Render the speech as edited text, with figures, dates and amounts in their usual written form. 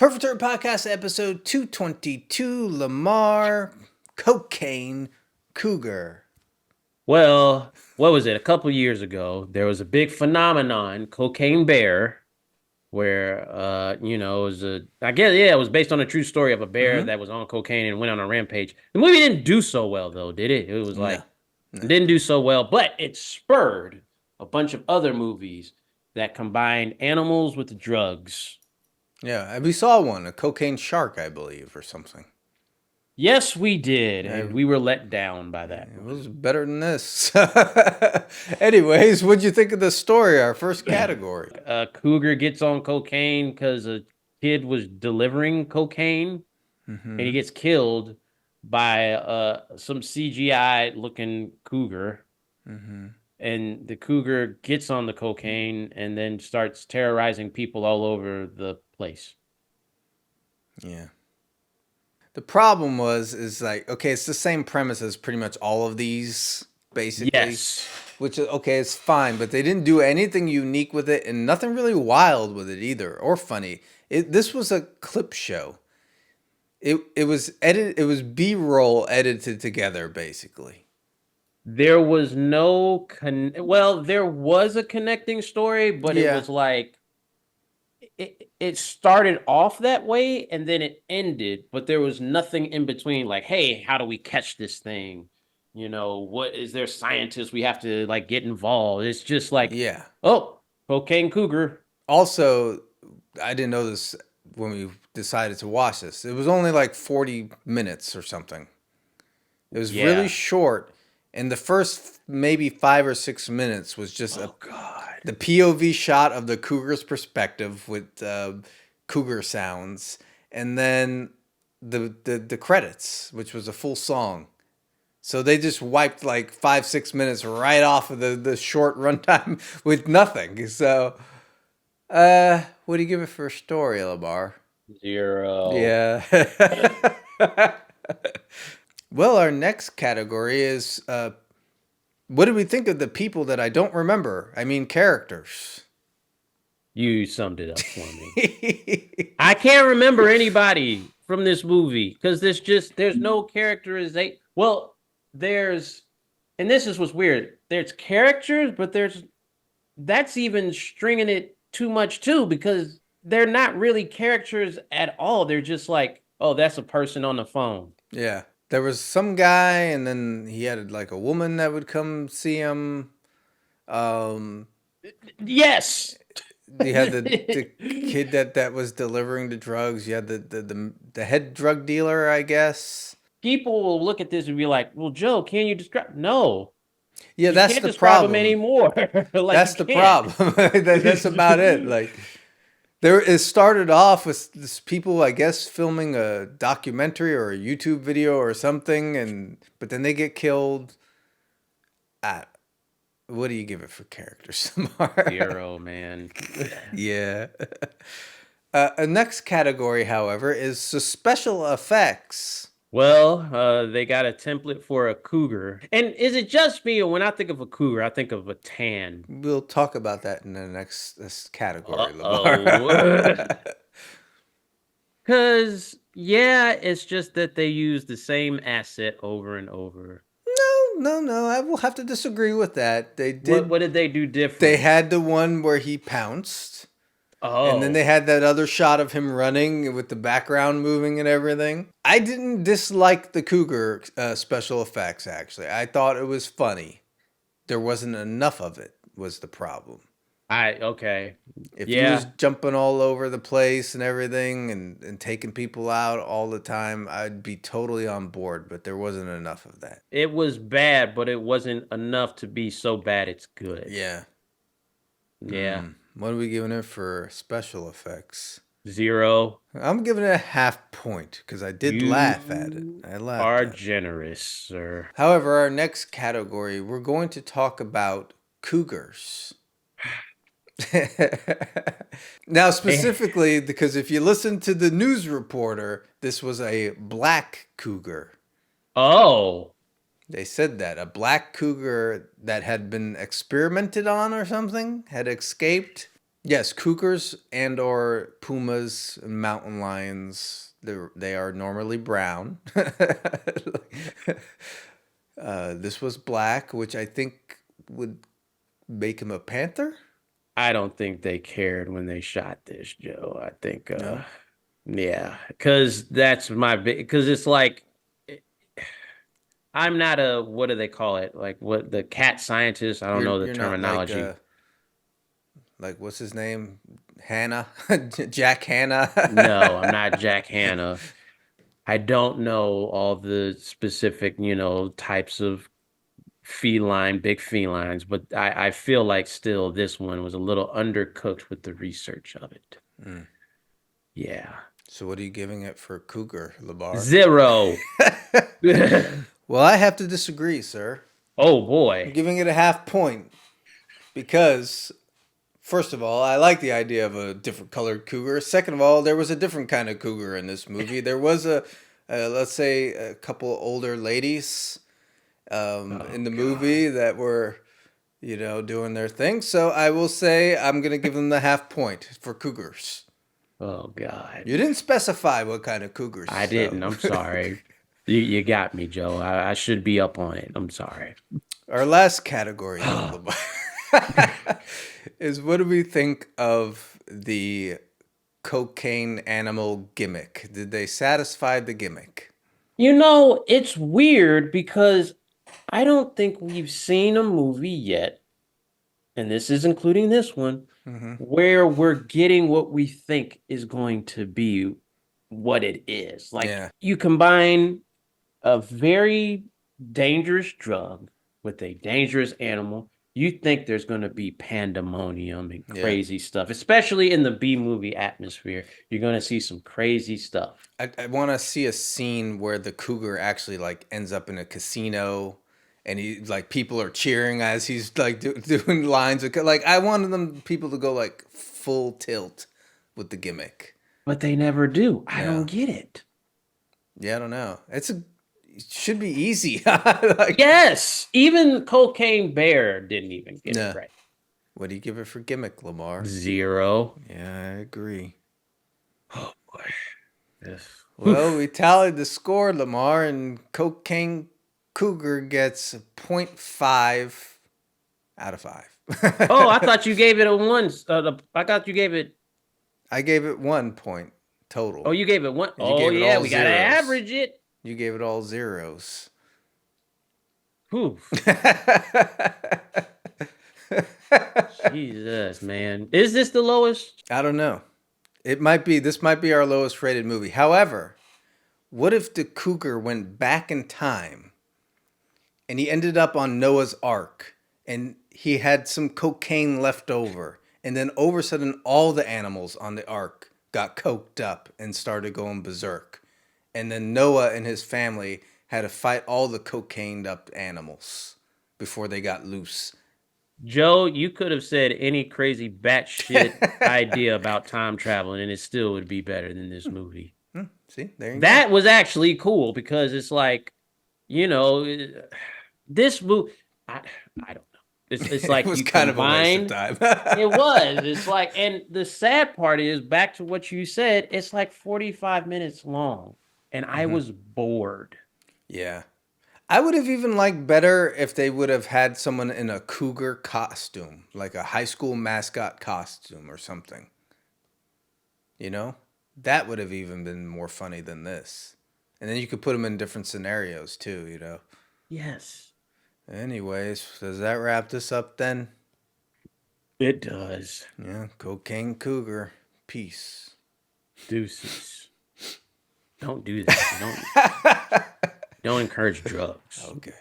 Perfect Turd Podcast, episode 222, Lamar, Cocaine Cougar. Well, what was it? A couple years ago, there was a big phenomenon, Cocaine Bear, where it was it was based on a true story of a bear Mm-hmm. that was on cocaine and went on a rampage. The movie didn't do so well though, did it? It was No, like it no. didn't do so well, but it spurred a bunch of other movies that combined animals with drugs. Yeah, we saw one, a cocaine shark, I believe, or something. Yes, we did, and I, we were let down by that it was one. better than this. Anyways, what'd you think of the story, our first category? A cougar gets on cocaine because a kid was delivering cocaine, and he Mm-hmm. gets killed by some CGI looking cougar. Mm-hmm. And the cougar gets on the cocaine and then starts terrorizing people all over the place. Yeah. The problem is like, okay, it's the same premise as pretty much all of these, basically. Yes. Which is okay, it's fine, but they didn't do anything unique with it and nothing really wild with it either or funny. This was a clip show. It was edited. It was B-roll edited together, basically. There was no well, there was a connecting story, but it Yeah, was like it started off that way and then it ended, but there was nothing in between. Like, hey, how do we catch this thing? What is there scientists we have to like get involved? It's just like, yeah. oh, cocaine cougar. Also, I didn't know this when we decided to watch this. It was only like 40 minutes or something. It was really Yeah. short, and the first maybe 5 or 6 minutes was just Oh God. the POV shot of the cougar's perspective with cougar sounds, and then the credits, which was a full song. So they just wiped like 5 6 minutes right off of the short runtime with nothing. So, what do you give it for a story, Lamar? Zero. Yeah. Well, our next category is what did we think of the people that I don't remember? I mean, characters. You summed it up for me. I can't remember anybody from this movie because there's no characterization. Well, there's and this is what's weird. There's characters, but that's even stringing it too much too because they're not really characters at all. They're just like, oh, that's a person on the phone. Yeah. There was some guy, and then he had like a woman that would come see him. Um, Yes. you had the kid that was delivering the drugs. You had the head drug dealer, I guess. People will look at this and be like, well, Joe, can you describe? No, Yeah, you that's can't the describe them problem. anymore. Like, you That's the can't. problem. That's about it. Like it started off with this people, I guess, filming a documentary or a YouTube video or something, and but then they get killed. At what do you give it for characters, Samar? Zero, man. Yeah. A next category, however, is the special effects. Well, they got a template for a cougar. And is it just me, or when I think of a cougar, I think of a tan? We'll talk about that in the next this category, Uh-oh. Lamar. Because, yeah, it's just that they use the same asset over and over. No. I will have to disagree with that. They What did. what did they do They different? had the one where he pounced, and then they Oh, had that other shot of him running with the background moving and everything. I didn't dislike the cougar special effects. Actually, I thought it was funny. There wasn't enough of it. Was the problem. okay. If he was Yeah, jumping all over the place and everything and taking people out all the time, I'd be totally on board, but there wasn't enough of that. it was bad, but it wasn't enough to be so bad it's good. Yeah. Yeah, What are we giving it for special effects? zero. I'm giving it a half point because I did laugh at it. You I laughed are at it. generous, sir. However, our next category, we're going to talk about cougars. Now, specifically, because if you listen to the news reporter, this was a black cougar. Oh, They said that a black cougar that had been experimented on or something had escaped. Yes, cougars and or pumas and mountain lions. They are normally brown. This was black, which I think would make him a panther. I don't think they cared when they shot this, Joe. I think, No. yeah, because that's my big, because it's like, I'm not a, what do they call it? Like what the cat scientist? I don't know the You're not terminology. like what's his name? Hannah, Jack Hannah. No, I'm not Jack Hanna. I don't know all the specific, types of big felines, but I feel like still this one was a little undercooked with the research of it. Mm. Yeah. So what are you giving it for cougar, Labar? 0. Well, I have to disagree, sir. Oh I'm boy. giving it a half point because first of all, I like the idea of a different colored cougar. Second of all, there was a different kind of cougar in this movie. There was let's say, a couple older ladies Oh in the God. movie that were, doing their thing. So I will say I'm going to give them the half point for cougars. Oh God. You didn't specify what kind of cougars, I didn't. so. I'm sorry. You got me, Joe. I should be up on it. I'm sorry. Our last category, though, Lamar, is what do we think of the cocaine animal gimmick? Did they satisfy the gimmick? It's weird because I don't think we've seen a movie yet, and this is including this one, Mm-hmm. where we're getting what we think is going to be what it is. Like Yeah, you combine a very dangerous drug with a dangerous animal, you think there's going to be pandemonium and yeah. crazy stuff, especially in the B movie atmosphere. You're going to see some crazy stuff. I want to see a scene where the cougar actually like ends up in a casino, and he like people are cheering as he's like doing lines of like I wanted them people to go like full tilt with the gimmick. But they never do. I don't No, get it. yeah, I don't know. It should be easy. Like, Yes, even Cocaine Bear didn't even get it no. right. What do you give it for gimmick, Lamar? 0. Yeah, I agree. Oh boy. Yes. Well, we tallied the score, Lamar, and Cocaine Cougar gets a .5 out of 5. Oh, I thought you gave it a 1. I thought you gave it. I gave it 1 point Oh, total. you gave it 1. And you Oh gave it yeah, all we gotta zeros. average it. You gave it all zeros. Whew. Jesus, man. Is this the lowest? I don't know. This might be our lowest rated movie. However, what if the cougar went back in time and he ended up on Noah's Ark and he had some cocaine left over, and then all of a sudden all the animals on the ark got coked up and started going berserk, and then Noah and his family had to fight all the cocained up animals before they got loose. Joe, you could have said any crazy batshit idea about time traveling, and it still would be better than this movie. See, there you go. That was actually cool because it's like, you know, this movie. I, I don't know. It's It like was you kind of a waste of combine. time. It was. It's like, and the sad part is back to what you said. It's like 45 minutes long, and I Mhm. was bored. Yeah. I would have even liked better if they would have had someone in a cougar costume, like a high school mascot costume or something. You know? That would have even been more funny than this. And then you could put them in different scenarios too. Yes, Anyways, does that wrap this up then? it does. Yeah, Cocaine Cougar. Peace. Deuces. Don't do that. Don't encourage drugs. Okay.